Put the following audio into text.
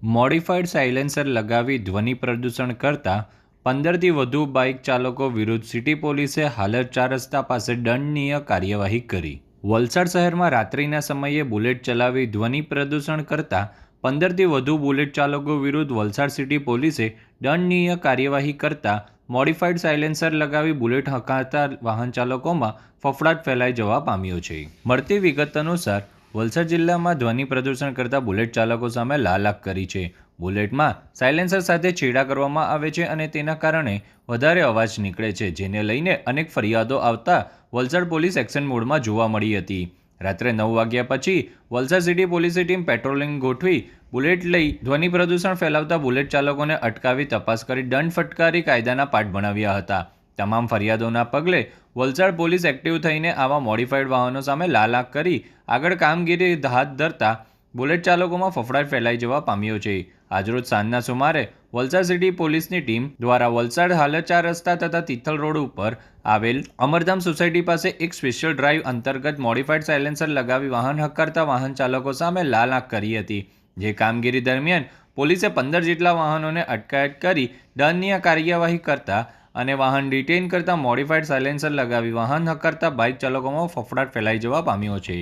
Modified silencer લગાવી ધ્વનિ પ્રદૂષણ કરતા 15થી વધુ બાઇક ચાલકો વિરુદ્ધ સિટી પોલીસે હાલર 4 રસ્તા પાસે દંડનીય કાર્યવાહી કરી। વલસાડ શહેરમાં રાત્રિના સમયે બુલેટ ચલાવી ધ્વનિ પ્રદૂષણ કરતા 15થી વધુ બુલેટ ચાલકો વિરુદ્ધ વલસાડ સિટી પોલીસે દંડનીય કાર્યવાહી કરતા મોડિફાઈડ સાયલેન્સર લગાવી બુલેટ હંકારતા વાહન ચાલકોમાં ફફડાટ ફેલાઈ જવા પામ્યો છે। મળતી વિગત અનુસાર વલસાડ જિલ્લામાં ધ્વનિ પ્રદૂષણ કરતા બુલેટ ચાલકો સામે લાલાક કરી છે। બુલેટમાં સાયલેન્સર સાથે છેડા કરવામાં આવે છે અને તેના કારણે વધારે અવાજ નીકળે છે, જેને લઈને અનેક ફરિયાદો આવતા વલસાડ પોલીસ એક્શન મોડમાં જોવા મળી હતી। રાત્રે 9 વાગ્યા પછી વલસાડ સિટી પોલીસની ટીમ પેટ્રોલિંગ ગોઠવી બુલેટ લઈ ધ્વનિ પ્રદૂષણ ફેલાવતા બુલેટ ચાલકોને અટકાવી તપાસ કરી દંડ ફટકારી કાયદાના પાઠ ભણાવ્યા હતા। તમામ ફરિયાદોના પગલે વલસાડ પોલીસ એક્ટિવ થઈને આવા મોડિફાઈડ વાહનો સામે લાલાક કરી આગળ કામગીરી હાથ ધરતા બુલેટ ચાલકોમાં ફફડાટ ફેલાઈ જવા પામ્યો છે। આજરોજ સાંજના સુમારે વલસાડ સિટી પોલીસની ટીમ દ્વારા વલસાડ હાલર 4 રસ્તા તથા તિથલ રોડ ઉપર આવેલ અમરધામ સોસાયટી પાસે એક સ્પેશિયલ ડ્રાઈવ અંતર્ગત મોડિફાઈડ સાયલેન્સર લગાવી વાહન હંકારતા વાહન ચાલકો સામે લાલાક કરી હતી। જે કામગીરી દરમિયાન પોલીસે 15 જેટલા વાહનોને અટકાયત કરી દંડનીય કાર્યવાહી કરતા અને વાહન ડિટેઇન કરતા મોડિફાઈડ સાયલેન્સર લગાવી વાહન હંકારતા બાઇક ચાલકોમાં ફફડાટ ફેલાઈ જવા પામ્યો છે।